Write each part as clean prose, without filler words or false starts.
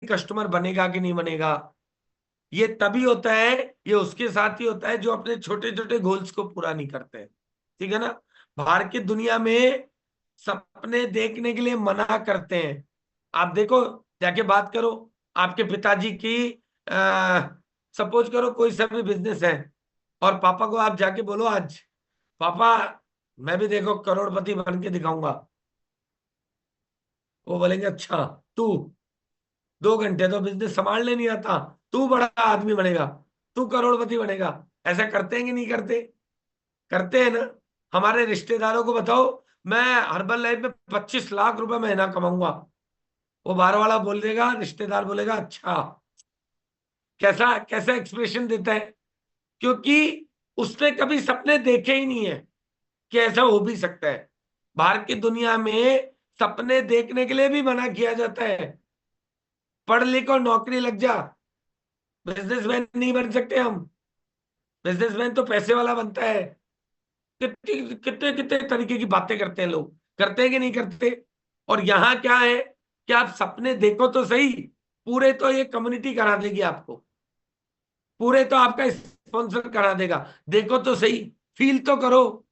Customer बनेगा कि नहीं बनेगा। ये तभी होता है, ये उसके साथ ही होता है जो अपने छोटे छोटे गोल्स को पूरा नहीं करते हैं। ठीक है ना। बाहर की दुनिया में सपने देखने के लिए मना करते हैं। आप देखो, जाके बात करो आपके पिताजी की। सपोज करो कोई सा भी बिजनेस है, और पापा को आप जाके बोलो आज, पापा मैं भी देखो करोड़पति बन के दिखाऊंगा। वो बोलेंगे अच्छा, तू 2 घंटे तो बिजनेस संभालने नहीं आता, तू बड़ा आदमी बनेगा, तू करोड़पति बनेगा। ऐसा करते हैं कि नहीं करते? करते हैं ना। हमारे रिश्तेदारों को बताओ, मैं हर्बल लाइफ में 25 लाख रुपए महीना कमाऊंगा, वो बाहर वाला बोल देगा, रिश्तेदार बोलेगा अच्छा। कैसा कैसा एक्सप्रेशन देता है? क्योंकि उसने कभी सपने देखे ही नहीं है कि ऐसा हो भी सकता है। बाहर की दुनिया में सपने देखने के लिए भी मना किया जाता है। पढ़ लिख और नौकरी लग जा, बिजनेसमैन नहीं बन सकते हम। बिजनेसमैन तो पैसे वाला बनता है। कितने कितने कितने तरीके की बातें करते हैं लोग, करते हैं कि नहीं करते? और यहाँ क्या है कि आप सपने देखो तो सही, पूरे तो ये कम्युनिटी करा देगी आपको, पूरे तो आपका स्पॉन्सर करा देगा। देखो तो सही, फील तो करो।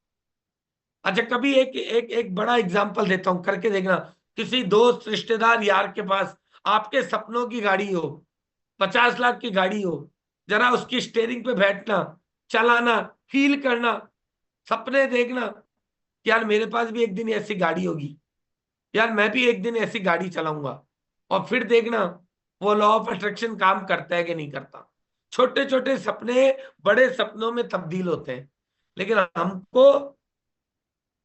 अच्छा, कभी एक एक एक बड़ा एग्जांपल देता हूं, करके देखना। किसी दोस्त रिश्तेदार यार के पास आपके सपनों की गाड़ी हो, 50 लाख की गाड़ी हो, जरा उसकी स्टेयरिंग पे बैठना, चलाना, फील करना, सपने देखना कि यार मेरे पास भी एक दिन ऐसी गाड़ी होगी, यार मैं भी एक दिन ऐसी गाड़ी चलाऊंगा। और फिर देखना वो लॉ ऑफ अट्रैक्शन काम करता है कि नहीं करता। छोटे छोटे सपने बड़े सपनों में तब्दील होते हैं। लेकिन हमको,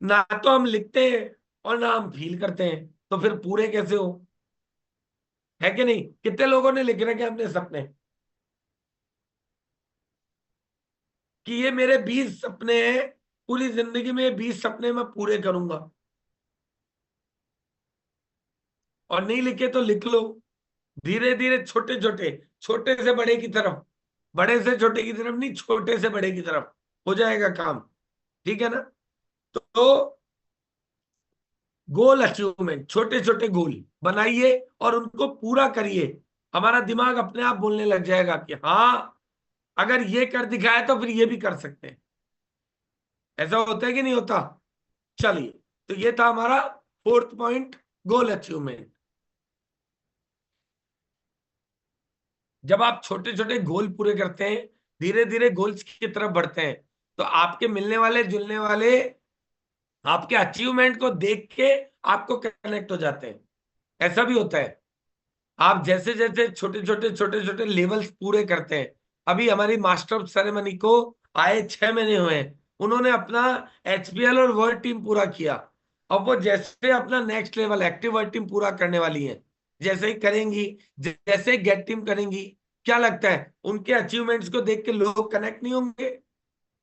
ना तो हम लिखते हैं और ना हम फील करते हैं, तो फिर पूरे कैसे हो? है कि नहीं? कितने लोगों ने लिख रखे अपने सपने कि ये मेरे 20 सपने हैं, पूरी जिंदगी में 20 सपने मैं पूरे करूंगा। और नहीं लिखे तो लिख लो। धीरे धीरे छोटे छोटे, छोटे से बड़े की तरफ, बड़े से छोटे की तरफ नहीं, छोटे से बड़े की तरफ हो जाएगा काम। ठीक है ना। तो गोल अचीवमेंट, छोटे छोटे गोल बनाइए और उनको पूरा करिए। हमारा दिमाग अपने आप बोलने लग जाएगा कि हाँ, अगर ये कर दिखाया तो फिर ये भी कर सकते हैं। ऐसा होता है कि नहीं होता? चलिए, तो ये था हमारा फोर्थ पॉइंट, गोल अचीवमेंट। जब आप छोटे छोटे गोल पूरे करते हैं, धीरे धीरे गोल्स की तरफ बढ़ते हैं, तो आपके मिलने वाले जुलने वाले आपके अचीवमेंट को देख के आपको कनेक्ट हो जाते हैं। ऐसा भी होता है। आप जैसे जैसे छोटे छोटे लेवल्स पूरे करते हैं, अभी हमारी मास्टर ऑफ सेरेमनी को आए 6 महीने हुए हैं, उन्होंने अपना एचपीएल और वर्ल्ड टीम पूरा किया। अब वो जैसे अपना next level active world team पूरा करने वाली है, जैसे ही करेंगी, जैसे गेट टीम करेंगी, क्या लगता है उनके अचीवमेंट्स को देख के लोग कनेक्ट नहीं होंगे?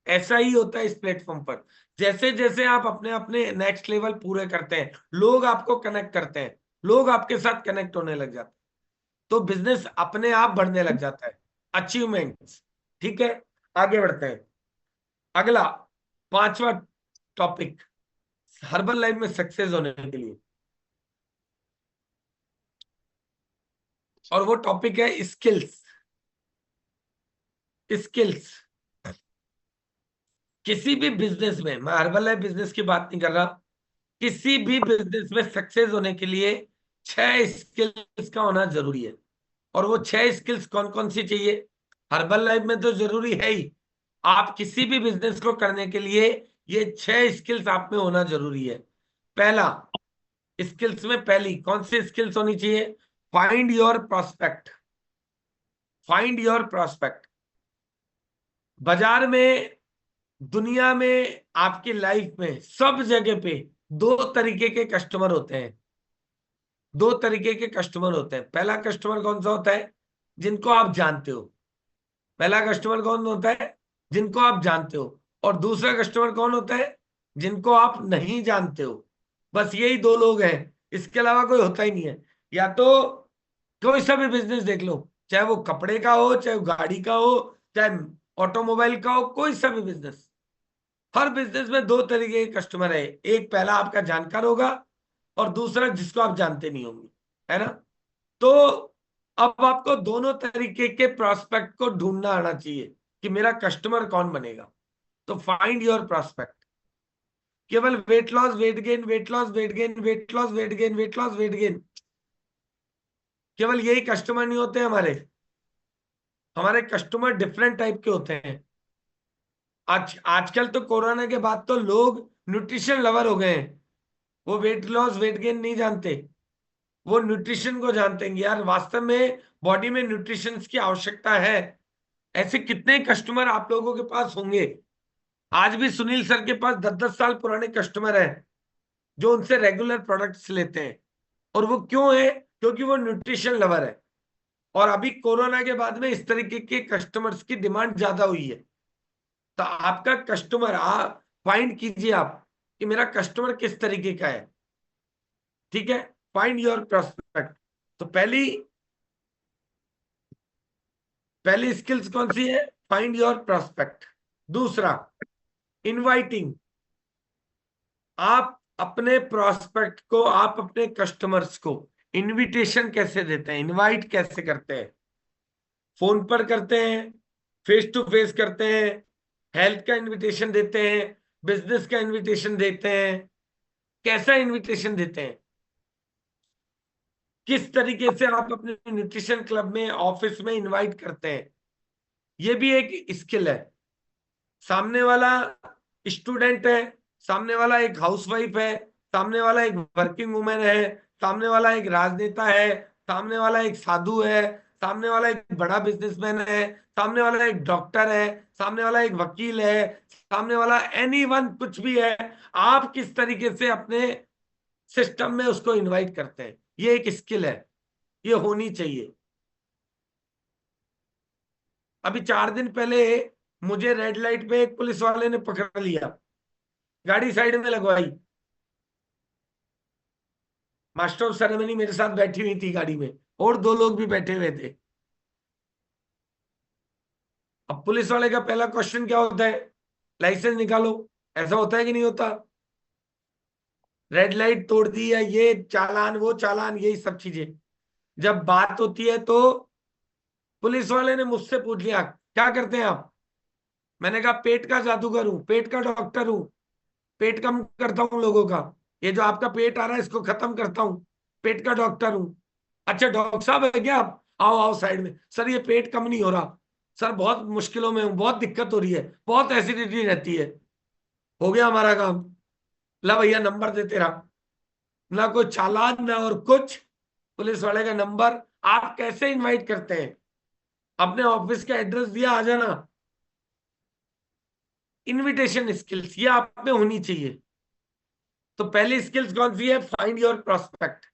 ऐसा ही होता है इस प्लेटफॉर्म पर। जैसे जैसे आप अपने अपने नेक्स्ट लेवल पूरे करते हैं, लोग आपको कनेक्ट करते हैं, लोग आपके साथ कनेक्ट होने लग जाते हैं, तो बिजनेस अपने आप बढ़ने लग जाता है। अचीवमेंट्स। ठीक है, आगे बढ़ते हैं। अगला, पांचवा टॉपिक, हर्बल लाइफ में सक्सेस होने के लिए, और वो टॉपिक है स्किल्स। स्किल्स किसी भी बिजनेस में, मैं हर्बल लाइफ बिजनेस की बात नहीं कर रहा, किसी भी बिजनेस में सक्सेस होने के लिए 6 स्किल्स का होना जरूरी है। और वो 6 स्किल्स कौन कौन सी चाहिए? हर्बल लाइफ में तो जरूरी है ही, आप किसी भी बिजनेस को करने के लिए ये 6 स्किल्स आप में होना जरूरी है। पहला, स्किल्स में पहली कौन सी स्किल्स होनी चाहिए? Find your prospect. Find your prospect. बाजार में, दुनिया में, आपकी लाइफ में, सब जगह पे दो तरीके के कस्टमर होते हैं। दो तरीके के कस्टमर होते हैं। पहला कस्टमर कौन सा होता है? जिनको आप जानते हो। पहला कस्टमर कौन होता है? जिनको आप जानते हो। और दूसरा कस्टमर कौन होता है? जिनको आप नहीं जानते हो। बस यही दो लोग हैं, इसके अलावा कोई होता ही नहीं है। या तो कोई सा भी बिजनेस देख लो, चाहे वो कपड़े का हो, चाहे वो गाड़ी का हो, चाहे ऑटोमोबाइल का हो, कोई सा भी बिजनेस, हर बिजनेस में दो तरीके के कस्टमर है। एक पहला आपका जानकार होगा, और दूसरा जिसको आप जानते नहीं होंगे, है ना। तो अब आपको दोनों तरीके के प्रोस्पेक्ट को ढूंढना आना चाहिए कि मेरा कस्टमर कौन बनेगा। तो फाइंड योर प्रोस्पेक्ट। केवल weight loss, weight gain, weight loss, weight gain, weight loss, weight gain, weight loss, weight gain, केवल यही कस्टमर नहीं होते हमारे। हमारे कस्टमर डिफरेंट टाइप के होते हैं। आजकल तो कोरोना के बाद तो लोग न्यूट्रिशन लवर हो गए हैं। वो वेट लॉस, वेट गेन नहीं जानते, वो न्यूट्रिशन को जानते हैं। यार वास्तव में बॉडी में न्यूट्रिशन की आवश्यकता है। ऐसे कितने कस्टमर आप लोगों के पास होंगे, आज भी सुनील सर के पास 10-10 साल पुराने कस्टमर हैं जो उनसे रेगुलर प्रोडक्ट्स लेते हैं। और वो क्यों है? क्योंकि वो न्यूट्रिशन लवर है। और अभी कोरोना के बाद में इस तरीके के कस्टमर्स की डिमांड ज्यादा हुई है। तो आपका कस्टमर आप फाइंड कीजिए आप कि मेरा कस्टमर किस तरीके का है। ठीक है, फाइंड योर प्रोस्पेक्ट। तो पहली पहली स्किल्स कौन सी है? Find your prospect. दूसरा, इनवाइटिंग। आप अपने प्रोस्पेक्ट को, आप अपने कस्टमर्स को इनविटेशन कैसे देते हैं, इनवाइट कैसे करते हैं? फोन पर करते हैं, फेस टू फेस करते हैं, हेल्थ का इनविटेशन देते हैं, बिजनेस का इनविटेशन देते हैं, कैसा इनविटेशन देते हैं? किस तरीके से आप अपने न्यूट्रिशन क्लब में, ऑफिस में इनवाइट करते हैं? ये भी एक स्किल है। सामने वाला स्टूडेंट है, सामने वाला एक हाउसवाइफ है, सामने वाला एक वर्किंग वुमेन है, सामने वाला एक राजनेता है, सामने वाला एक साधु है, सामने वाला एक बड़ा बिजनेसमैन है, सामने वाला एक डॉक्टर है, सामने वाला एक वकील है, सामने वाला एनीवन कुछ भी है। आप किस तरीके से अपने सिस्टम में उसको इनवाइट करते हैं, ये एक स्किल है, ये होनी चाहिए। अभी 4 दिन पहले मुझे रेड लाइट पे एक पुलिस वाले ने पकड़ लिया, गाड़ी साइड में लगवाई। मास्टर ऑफ सेरेमनी मेरे साथ बैठी हुई थी गाड़ी में, और 2 लोग भी बैठे हुए थे। अब पुलिस वाले का पहला क्वेश्चन क्या होता है? लाइसेंस निकालो। ऐसा होता है कि नहीं होता? रेड लाइट तोड़ दी है, ये चालान, वो चालान, यही सब चीजें। जब बात होती है तो पुलिस वाले ने मुझसे पूछ लिया क्या करते हैं आप। मैंने कहा पेट का जादूगर हूं, पेट का डॉक्टर हूं, पेट कम करता हूं लोगों का, ये जो आपका पेट आ रहा है इसको खत्म करता हूं, पेट का डॉक्टर हूं। अच्छा डॉक्टर साहब है क्या आप? आओ आओ साइड में। सर ये पेट कम नहीं हो रहा, सर बहुत मुश्किलों में हूँ, बहुत दिक्कत हो रही है, बहुत एसिडिटी रहती है। हो गया हमारा काम। ला भैया नंबर दे तेरा। ना कोई चालान ना और कुछ, पुलिस वाले का नंबर। आप कैसे इनवाइट करते हैं? अपने ऑफिस का एड्रेस दिया, आ जाना। इनविटेशन स्किल्स ये आप में होनी चाहिए। तो पहली स्किल्स कौन सी है? Find your prospect.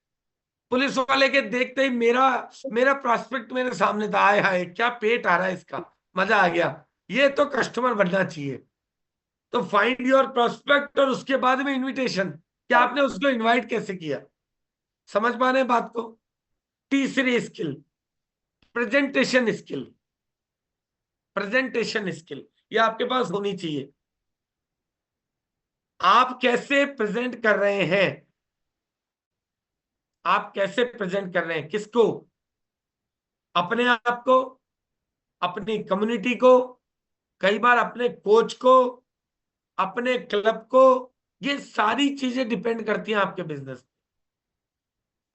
पुलिस वाले के देखते ही मेरा मेरा प्रोस्पेक्ट मेरे सामने था, आए हाय क्या पेट आ रहा है इसका, मजा आ गया। ये तो कस्टमर बनना चाहिए। तो फाइंड योर प्रोस्पेक्ट और उसके बाद में इनविटेशन, क्या आपने उसको इनवाइट कैसे किया? समझ पा रहे हैं बात को? तीसरी skill, presentation skill. Presentation skill ये आपके पास होनी चाहिए। आप कैसे प्रेजेंट कर रहे हैं? आप कैसे प्रेजेंट कर रहे हैं? किसको? अपने आप को, अपनी कम्युनिटी को, कई बार अपने कोच को, अपने क्लब को। ये सारी चीजें डिपेंड करती हैं आपके बिजनेस।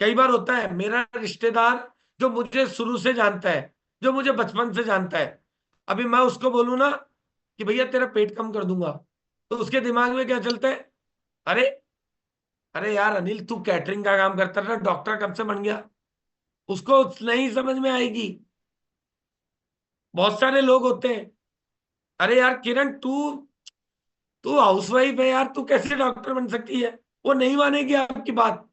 कई बार होता है मेरा रिश्तेदार जो मुझे शुरू से जानता है, जो मुझे बचपन से जानता है, अभी मैं उसको बोलूं ना कि भैया तेरा पेट कम कर दूंगा, तो उसके दिमाग में क्या चलता है? अरे, अरे यार अनिल तू कैटरिंग का काम करता रहा, डॉक्टर कब से बन गया? उसको नहीं समझ में आएगी। बहुत सारे लोग होते हैं, अरे यार किरण तू तू हाउसवाइफ है यार, तू कैसे डॉक्टर बन सकती है? वो नहीं मानेगी आपकी बात।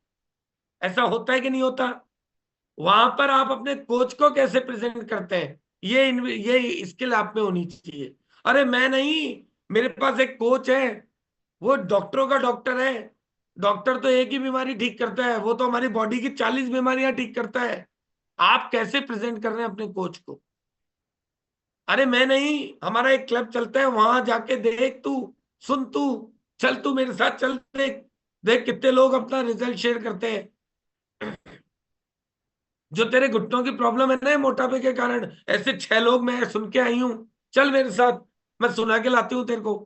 ऐसा होता है कि नहीं होता? वहां पर आप अपने कोच को कैसे प्रेजेंट करते हैं, ये स्किल आप में होनी चाहिए। अरे मैं नहीं, मेरे पास एक कोच है, वो डॉक्टरों का डॉक्टर है। डॉक्टर तो एक ही बीमारी ठीक करता है, वो तो हमारी बॉडी की 40 बीमारियां ठीक करता है। आप कैसे प्रेजेंट कर रहे हैं अपने कोच को? अरे मैं नहीं, हमारा एक क्लब चलता है, वहां जाके देख तू, सुन तू, चल तू मेरे साथ चल, देख देख कितने लोग अपना रिजल्ट शेयर करते हैं। जो तेरे घुटनों की प्रॉब्लम है ना मोटापे के कारण, ऐसे 6 लोग मैं सुन के आई हूं, चल मेरे साथ, मैं सुना के लाती हूं तेरे को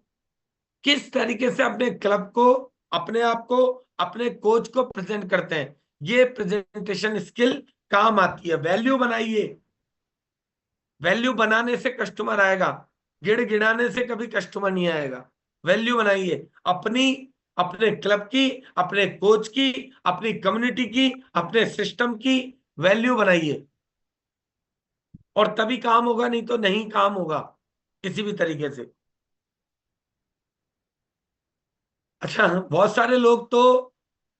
किस तरीके से अपने क्लब को, अपने आप को, अपने कोच को प्रेजेंट करते हैं। ये प्रेजेंटेशन स्किल काम आती है। वैल्यू बनाइए, वैल्यू बनाने से कस्टमर आएगा, गिड़ गिड़ाने से कभी कस्टमर नहीं आएगा। वैल्यू बनाइए अपनी, अपने क्लब की, अपने कोच की, अपनी कम्युनिटी की, अपने सिस्टम की वैल्यू बनाइए, और तभी काम होगा, नहीं तो नहीं काम होगा किसी भी तरीके से। अच्छा, बहुत सारे लोग तो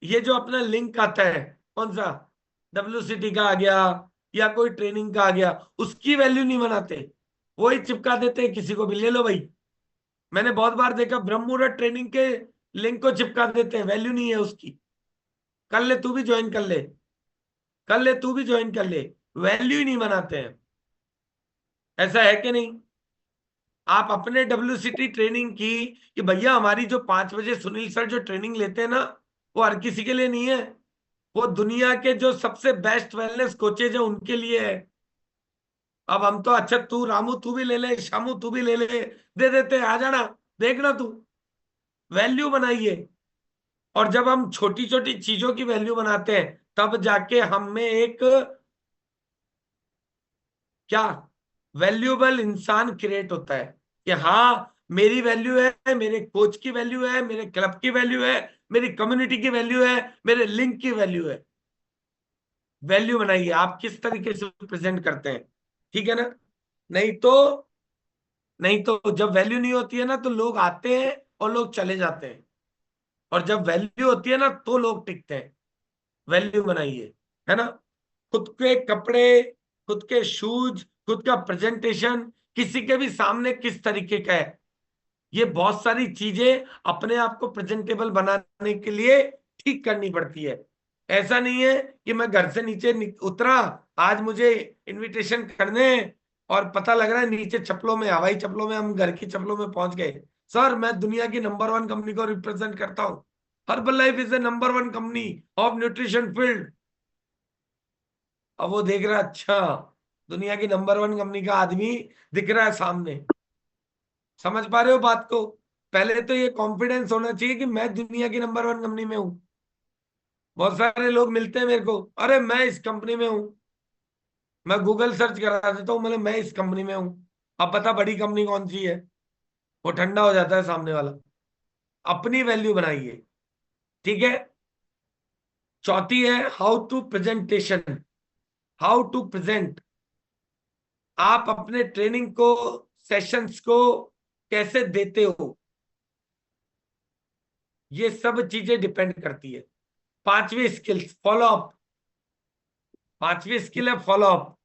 ये जो अपना लिंक आता है, कौन सा, WCT का आ गया या कोई ट्रेनिंग का आ गया, उसकी वैल्यू नहीं बनाते, वही चिपका देते हैं किसी को भी, ले लो भाई। मैंने बहुत बार देखा ब्रह्म मुहूर्त ट्रेनिंग के लिंक को चिपका देते हैं, वैल्यू नहीं है उसकी। कर ले तू भी ज्वाइन कर ले, कर ले तू भी ज्वाइन कर ले, वैल्यू ही नहीं बनाते हैं। ऐसा है कि नहीं? आप अपने WCT ट्रेनिंग की, कि भैया हमारी जो 5 बजे सुनील सर जो ट्रेनिंग लेते हैं ना, वो हर किसी के लिए नहीं है, वो दुनिया के जो सबसे बेस्ट वेलनेस कोचेज है उनके लिए है। अब हम तो, अच्छा तू रामू तू भी ले ले, शामू तू भी ले ले, दे देते हैं, आ जाना, देखना तू। वैल्यू बनाइए, और जब हम छोटी छोटी चीजों की वैल्यू बनाते हैं, तब जाके हम में एक क्या वैल्यूएबल इंसान क्रिएट होता है, कि हाँ मेरी वैल्यू है, मेरे कोच की वैल्यू है, मेरे क्लब की वैल्यू है, मेरी कम्युनिटी की वैल्यू है, मेरे लिंक की वैल्यू है। वैल्यू बनाइए, आप किस तरीके से प्रेजेंट करते हैं, ठीक है ना? नहीं तो, नहीं तो जब वैल्यू नहीं होती है ना, तो लोग आते हैं और लोग चले जाते हैं, और जब वैल्यू होती है ना, तो लोग टिकते हैं। वैल्यू बनाइए, है ना? खुद के कपड़े, खुद के शूज, खुद का प्रेजेंटेशन किसी के भी सामने किस तरीके का है, ये बहुत सारी चीजें अपने आप को प्रेजेंटेबल बनाने के लिए ठीक करनी पड़ती है। ऐसा नहीं है कि मैं घर से नीचे उतरा, आज मुझे इनविटेशन करने हैं, और पता लग रहा है नीचे चप्पलों में, हवाई चप्पलों में, हम घर की चप्पलों में पहुंच गए। सर मैं दुनिया की नंबर 1 कंपनी को रिप्रेजेंट करता हूं, herbal life is the number 1 company of nutrition field. अब वो देख रहा है, अच्छा दुनिया की नंबर 1 कंपनी का आदमी दिख रहा है सामने। समझ पा रहे हो बात को? पहले तो ये कॉन्फिडेंस होना चाहिए कि मैं दुनिया की नंबर 1 कंपनी में हूं। बहुत सारे लोग मिलते हैं मेरे को, अरे मैं इस कंपनी में हूं, मैं गूगल सर्च करा देता हूँ, मतलब मैं इस कंपनी में हूं। अब पता बड़ी कंपनी कौन सी है, वो ठंडा हो जाता है सामने वाला। अपनी वैल्यू बनाइए, ठीक है? चौथी है how to presentation, how to present. आप अपने ट्रेनिंग को, सेशंस को कैसे देते हो, ये सब चीजें डिपेंड करती है। पांचवी स्किल्स, फॉलो अप। पांचवी स्किल है फॉलो अप,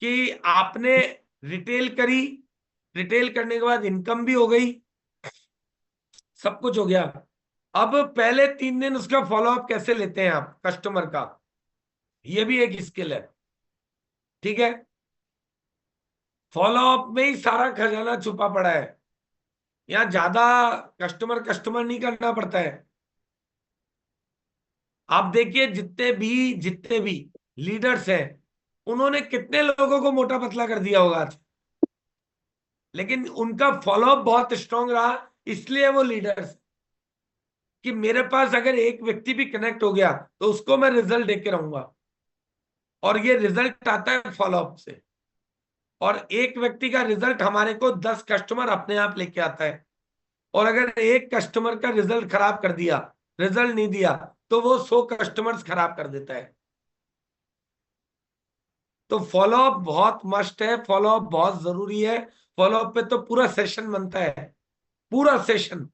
कि आपने रिटेल करी, रिटेल करने के बाद इनकम भी हो गई, सब कुछ हो गया। अब पहले 3 दिन उसका फॉलो अप कैसे लेते हैं आप कस्टमर का, ये भी एक स्किल है, ठीक है? फॉलो अप में ही सारा खजाना छुपा पड़ा है। यहाँ ज्यादा कस्टमर कस्टमर नहीं करना पड़ता है। आप देखिए जितने भी लीडर्स हैं, उन्होंने कितने लोगों को मोटा पतला कर दिया होगा आज, लेकिन उनका फॉलोअप बहुत स्ट्रांग रहा, इसलिए वो लीडर्स, कि मेरे पास अगर एक व्यक्ति भी कनेक्ट हो गया तो उसको मैं रिजल्ट देके रहूंगा, और ये रिजल्ट आता है फॉलोअप से। और एक व्यक्ति का रिजल्ट हमारे को 10 कस्टमर अपने आप लेके आता है, और अगर एक कस्टमर का रिजल्ट खराब कर दिया, रिजल्ट नहीं दिया, तो वो 100 कस्टमर्स खराब कर देता है। तो फॉलोअप बहुत मस्ट है, फॉलोअप बहुत जरूरी है। फॉलोअप पे तो पूरा सेशन बनता है, पूरा सेशन,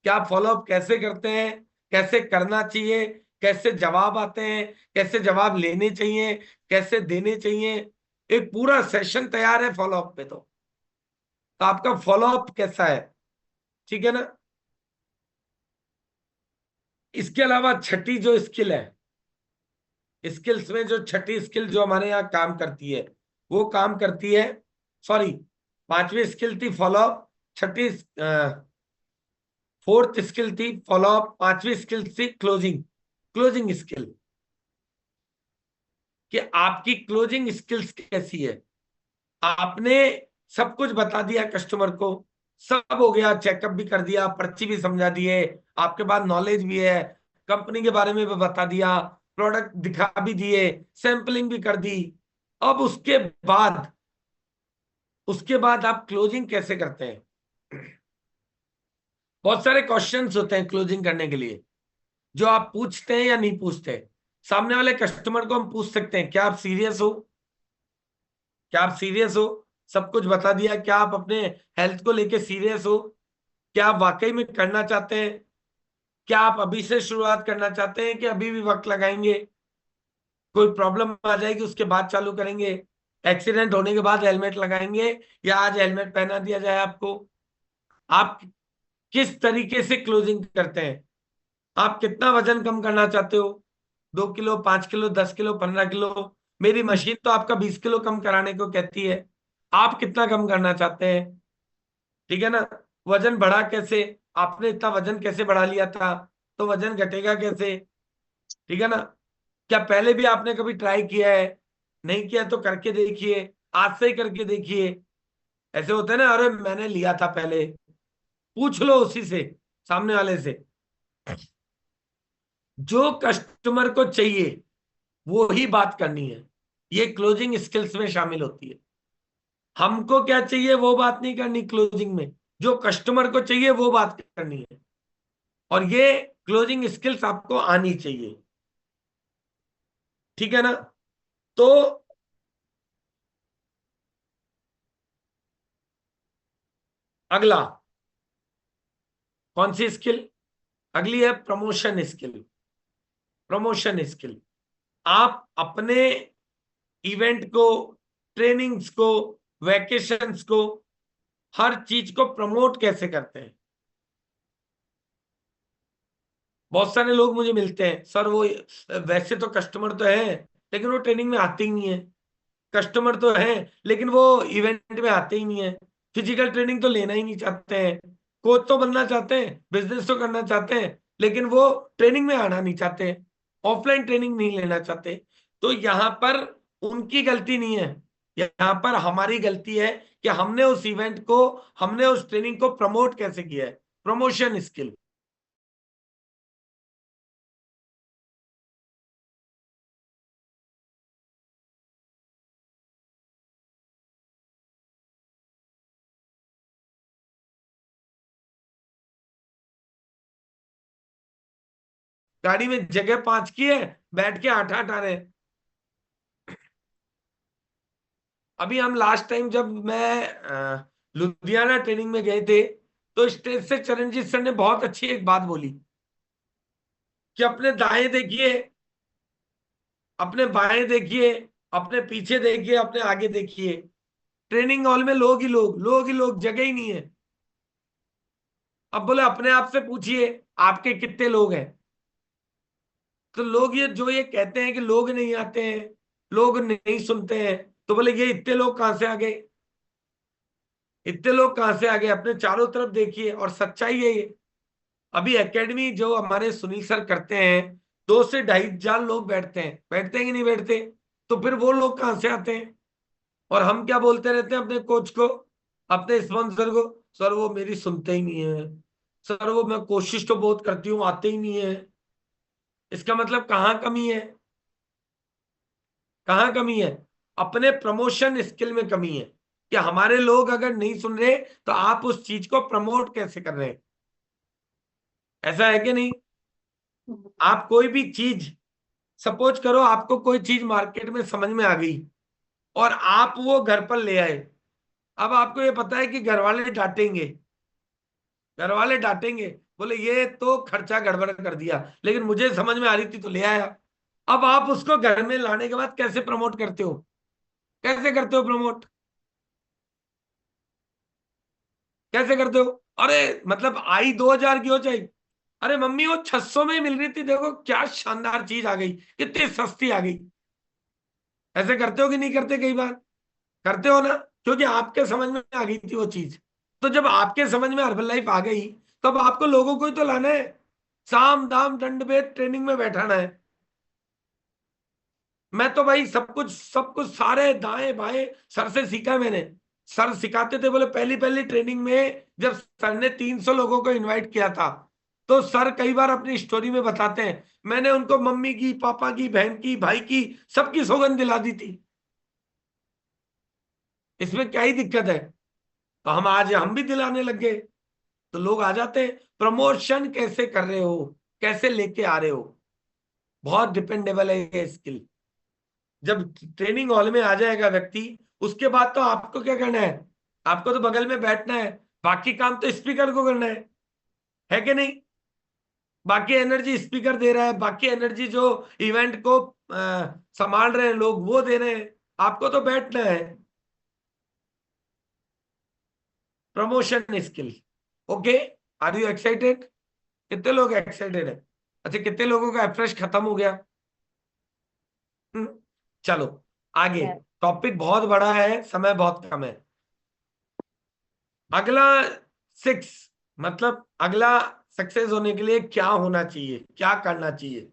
क्या फॉलोअप कैसे करते हैं, कैसे करना चाहिए, कैसे जवाब आते हैं, कैसे जवाब लेने चाहिए, कैसे देने चाहिए, एक पूरा सेशन तैयार है फॉलोअप पे। तो आपका फॉलोअप कैसा है, ठीक है ना? इसके अलावा छठी जो स्किल है, स्किल्स में जो छठी स्किल जो हमारे यहाँ काम करती है, वो काम करती है, सॉरी, पांचवी स्किल थी फॉलोअप, छठी, फोर्थ स्किल थी फॉलोअप, पांचवी स्किल थी क्लोजिंग, क्लोजिंग स्किल। कि आपकी क्लोजिंग स्किल्स कैसी है। आपने सब कुछ बता दिया कस्टमर को, सब हो गया, चेकअप भी कर दिया, पर्ची भी समझा दिए, आपके पास नॉलेज भी है, कंपनी के बारे में भी बता दिया, प्रोडक्ट दिखा भी दिए, सैंपलिंग भी कर दी। अब उसके बाद आप क्लोजिंग कैसे करते हैं? बहुत सारे क्वेश्चंस होते हैं क्लोजिंग करने के लिए, जो आप पूछते हैं या नहीं पूछते। सामने वाले कस्टमर को हम पूछ सकते हैं, क्या आप सीरियस हो? क्या आप सीरियस हो? सब कुछ बता दिया, क्या आप अपने हेल्थ को लेके सीरियस हो? क्या आप वाकई में करना चाहते हैं? क्या आप अभी से शुरुआत करना चाहते हैं कि अभी भी वक्त लगाएंगे? कोई प्रॉब्लम आ जाएगी उसके बाद चालू करेंगे? एक्सीडेंट होने के बाद हेलमेट लगाएंगे, या आज हेलमेट पहना दिया जाए आपको? आप किस तरीके से क्लोजिंग करते हैं? आप कितना वजन कम करना चाहते हो? 2 किलो, 5 किलो, 10 किलो, 15 किलो? मेरी मशीन तो आपका 20 किलो कम कराने को कहती है। आप कितना कम करना चाहते हैं? ठीक है ना? वजन बढ़ा कैसे? आपने इतना वजन कैसे बढ़ा लिया था, तो वजन घटेगा कैसे? ठीक है ना? क्या पहले भी आपने कभी ट्राई किया है? नहीं किया तो करके देखिए, आज से ही करके देखिए। ऐसे होते हैं ना, अरे मैंने लिया था पहले। पूछ लो उसी से, सामने वाले से। जो कस्टमर को चाहिए वो ही बात करनी है। ये क्लोजिंग स्किल्स में शामिल होती है। हमको क्या चाहिए वो बात नहीं करनी क्लोजिंग में, जो कस्टमर को चाहिए वो बात करनी है। और ये क्लोजिंग स्किल्स आपको आनी चाहिए। ठीक है ना? तो अगला कौन सी स्किल? अगली है प्रमोशन स्किल। प्रमोशन स्किल, आप अपने इवेंट को, ट्रेनिंग्स को, वैकेशंस को, हर चीज को प्रमोट कैसे करते हैं। बहुत सारे लोग मुझे मिलते हैं, सर वो वैसे तो कस्टमर तो है, लेकिन वो ट्रेनिंग में आते ही नहीं है। कस्टमर तो है, लेकिन वो इवेंट में आते ही नहीं है। फिजिकल ट्रेनिंग तो लेना ही नहीं चाहते हैं। कोच तो बनना चाहते हैं, बिजनेस तो करना चाहते हैं, लेकिन वो ट्रेनिंग में आना नहीं चाहते, ऑफलाइन ट्रेनिंग नहीं लेना चाहते। तो यहाँ पर उनकी गलती नहीं है, यहाँ पर हमारी गलती है कि हमने उस इवेंट को, हमने उस ट्रेनिंग को प्रमोट कैसे किया है। Promotion skill. गाड़ी में जगह 5 की है, बैठ के 8 8 आ रहे हैं। अभी हम लास्ट टाइम जब मैं लुधियाना ट्रेनिंग में गए थे, तो स्टेज से चरणजीत सर ने बहुत अच्छी एक बात बोली कि अपने दाएं देखिए, अपने बाएं देखिए, अपने पीछे देखिए, अपने आगे देखिए। ट्रेनिंग हॉल में लोग ही लोग, लोग ही लोग, जगह ही नहीं है। अब बोले अपने आप से पूछिए आपके कितने लोग हैं। तो लोग ये कहते हैं कि लोग नहीं आते हैं, लोग नहीं सुनते हैं, तो बोले ये इतने लोग कहां से आ गए? इतने लोग कहां से आ गए? अपने चारों तरफ देखिए, और सच्चाई है ये। अभी एकेडमी जो हमारे सुनील सर करते हैं, 2 से 2.5 हजार लोग बैठते हैं, बैठते हैं कि नहीं बैठते? तो फिर वो लोग कहां से आते हैं? और हम क्या बोलते रहते हैं अपने कोच को, अपने स्पॉन्सर को, सर वो मेरी सुनते ही नहीं है, सर वो मैं कोशिश तो बहुत करती हूँ, आते ही नहीं है। इसका मतलब कहाँ कमी है? कहाँ कमी है? अपने प्रमोशन स्किल में कमी है, कि हमारे लोग अगर नहीं सुन रहे तो आप उस चीज को प्रमोट कैसे कर रहे हैं। ऐसा है कि नहीं? आप कोई भी चीज, सपोज करो आपको कोई चीज मार्केट में समझ में आ गई, और आप वो घर पर ले आए। अब आपको ये पता है कि घर वाले डांटेंगे, घर वाले डांटेंगे, बोले ये तो खर्चा गड़बड़ कर दिया, लेकिन मुझे समझ में आ रही थी तो ले आया। अब आप उसको घर में लाने के बाद कैसे प्रमोट करते हो? कैसे करते हो प्रमोट? कैसे करते हो? अरे मतलब आई 2 हजार की हो जाए, अरे मम्मी वो 600 में ही मिल रही थी, देखो क्या शानदार चीज आ गई, कितनी सस्ती आ गई। ऐसे करते हो कि नहीं करते? कई बार करते हो ना, क्योंकि आपके समझ में आ गई थी वो चीज। तो जब आपके समझ में हर्बल लाइफ आ गई, तो अब आपको लोगों को ही तो लाना है, साम दाम दंड भेद ट्रेनिंग में बैठाना है। मैं तो भाई सब कुछ सारे दाएं बाएं सर से सीखा मैंने। सर सिखाते थे, बोले पहली पहली ट्रेनिंग में जब सर ने 300 लोगों को इनवाइट किया था, तो सर कई बार अपनी स्टोरी में बताते हैं, मैंने उनको मम्मी की, पापा की, बहन की, भाई की, सबकी सौगंध दिला दी थी। इसमें क्या ही दिक्कत है? तो हम भी दिलाने लग गए, तो लोग आ जाते हैं। प्रमोशन कैसे कर रहे हो, कैसे लेके आ रहे हो, बहुत डिपेंडेबल है ये स्किल। जब ट्रेनिंग हॉल में आ जाएगा व्यक्ति, उसके बाद तो आपको क्या करना है? आपको तो बगल में बैठना है, बाकी काम तो स्पीकर को करना है कि नहीं? बाकी एनर्जी स्पीकर दे रहा है, बाकी एनर्जी जो इवेंट को संभाल रहे हैं लोग वो दे रहे हैं, आपको तो बैठना है। Promotion skill. Okay, are you excited? कितने लोग एक्साइटेड है? अच्छा, कितने लोगों का एफ्रेश खत्म हो गया? हम्म, चलो आगे। Yes. टॉपिक बहुत बड़ा है, समय बहुत कम है। अगला 6, मतलब अगला सक्सेस होने के लिए क्या होना चाहिए, क्या करना चाहिए?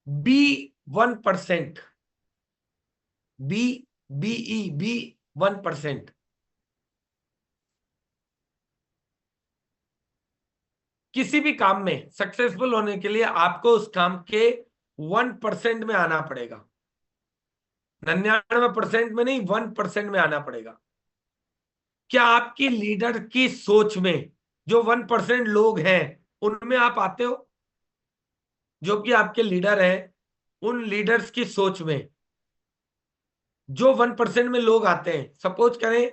बी 1%। Be, be 1%। किसी भी काम में सक्सेसफुल होने के लिए आपको उस काम के 1% में आना पड़ेगा। 99% में नहीं, 1% में आना पड़ेगा। क्या आपकी लीडर की सोच में जो 1% लोग हैं उनमें आप आते हो? जो कि आपके लीडर हैं, उन लीडर्स की सोच में जो 1% में लोग आते हैं, सपोज करें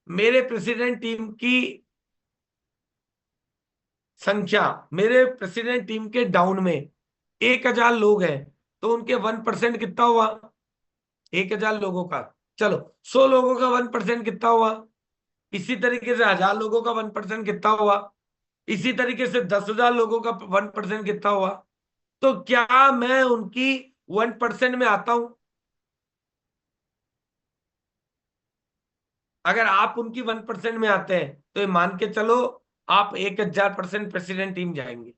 मेरे प्रेसिडेंट टीम की संख्या, मेरे प्रेसिडेंट टीम के डाउन में 1000 लोग हैं, तो उनके 1% कितना हुआ? 1000 लोगों का। चलो, 100 लोगों का 1% कितना हुआ? इसी तरीके से 1000 लोगों का 1% कितना हुआ? इसी तरीके से 10,000 लोगों का 1% कितना हुआ? तो क्या मैं उनकी 1% में आता हूं? अगर आप उनकी 1% में आते हैं तो ये मान के चलो आप 1000% प्रेसिडेंट टीम जाएंगे।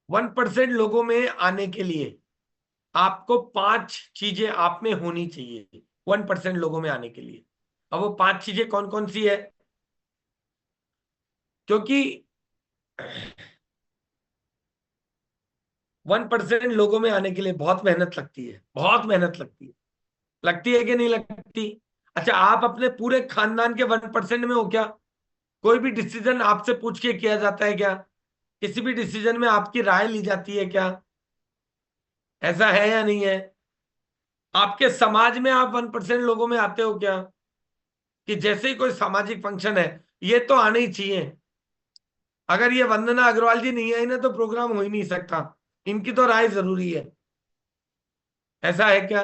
1% लोगों में आने के लिए आपको 5 चीजें आप में होनी चाहिए 1% लोगों में आने के लिए। अब वो 5 चीजें कौन कौन सी है? क्योंकि 1% लोगों में आने के लिए बहुत मेहनत लगती है, बहुत मेहनत लगती है। लगती है कि नहीं लगती? अच्छा, आप अपने पूरे खानदान के 1% में हो क्या? कोई भी डिसीजन आपसे पूछ के किया जाता है क्या? किसी भी डिसीजन में आपकी राय ली जाती है क्या? ऐसा है या नहीं है? आपके समाज में आप 1% लोगों में आते हो क्या? कि जैसे ही कोई सामाजिक फंक्शन है, ये तो आने ही चाहिए। अगर ये वंदना अग्रवाल जी नहीं आई ना तो प्रोग्राम हो ही नहीं सकता, इनकी तो राय जरूरी है। ऐसा है क्या?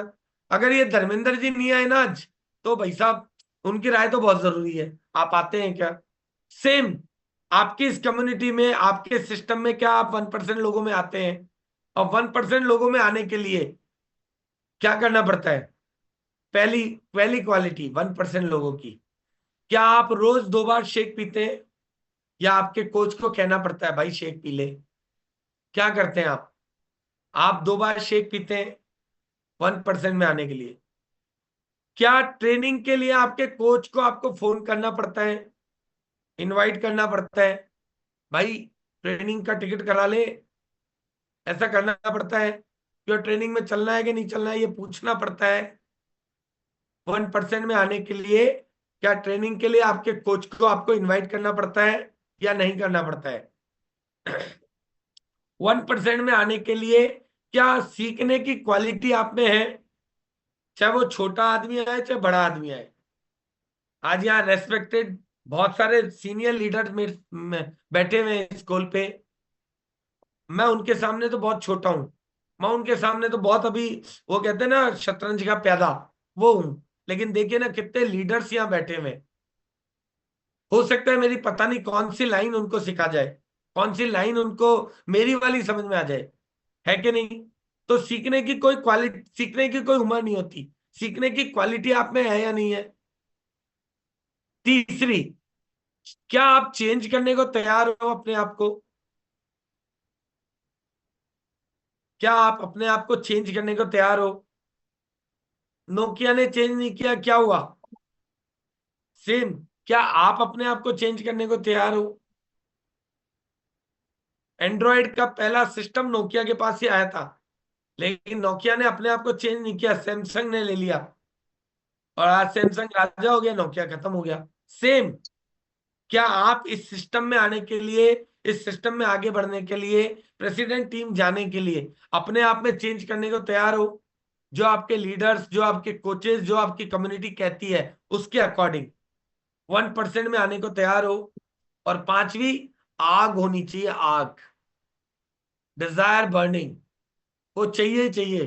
अगर ये धर्मेंद्र जी नहीं आए ना आज, तो भाई साहब उनकी राय तो बहुत जरूरी है। आप आते हैं क्या? सेम, आपकी इस कम्युनिटी में, आपके सिस्टम में क्या आप 1% लोगों में आते हैं? और 1% लोगों में आने के लिए क्या करना पड़ता है? पहली पहली क्वालिटी 1% लोगों की, क्या आप रोज 2 बार शेक पीते हैं? या आपके कोच को कहना पड़ता है भाई शेक पी ले? क्या करते हैं आप 2 बार शेक पीते हैं 1% में आने के लिए? क्या ट्रेनिंग के लिए आपके कोच को आपको फोन करना पड़ता है, इनवाइट करना पड़ता है, भाई ट्रेनिंग का टिकट करा ले? ऐसा करना पड़ता है? क्या ट्रेनिंग में चलना है कि नहीं चलना है ये पूछना पड़ता है? 1% में आने के लिए क्या ट्रेनिंग के लिए आपके कोच को आपको इनवाइट करना पड़ता है या नहीं करना पड़ता है? 1% में आने के लिए क्या सीखने की क्वालिटी आप में है? चाहे वो छोटा आदमी आए चाहे बड़ा आदमी आए। आज यहाँ रेस्पेक्टेड बहुत सारे सीनियर लीडर में बैठे हुए हैं स्कूल पे। मैं उनके सामने तो बहुत छोटा हूं, मैं उनके सामने तो बहुत अभी, वो कहते हैं ना शतरंज का प्यादा, वो हूं। लेकिन देखिए ना कितने लीडर्स यहाँ बैठे हुए हैं। हो सकता है मेरी पता नहीं कौन सी लाइन उनको सिखा जाए, कौन सी लाइन उनको मेरी वाली समझ में आ जाए, है कि नहीं? तो सीखने की कोई क्वालिटी, सीखने की कोई उम्र नहीं होती। सीखने की क्वालिटी आप में है या नहीं है? तीसरी, क्या आप चेंज करने को तैयार हो अपने आप को? क्या आप अपने आप को चेंज करने को तैयार हो? नोकिया ने चेंज नहीं किया, क्या हुआ? सेम। क्या आप अपने आप को चेंज करने को तैयार हो? एंड्रॉयड का पहला सिस्टम नोकिया के पास ही आया था, लेकिन नोकिया ने अपने आप को चेंज नहीं किया, सैमसंग ने ले लिया, और आज सैमसंग राजा हो गया, नोकिया खत्म हो गया। सेम। क्या आप इस सिस्टम में आने के लिए, इस सिस्टम में आगे बढ़ने के लिए, प्रेसिडेंट टीम जाने के लिए अपने आप में चेंज करने को तैयार हो? जो आपके लीडर्स, जो आपके कोचेस, जो आपकी कम्युनिटी कहती है उसके अकॉर्डिंग 1% में आने को तैयार हो? और पांचवी, आग होनी चाहिए, आग, डिजायर बर्निंग, वो चाहिए ही चाहिए।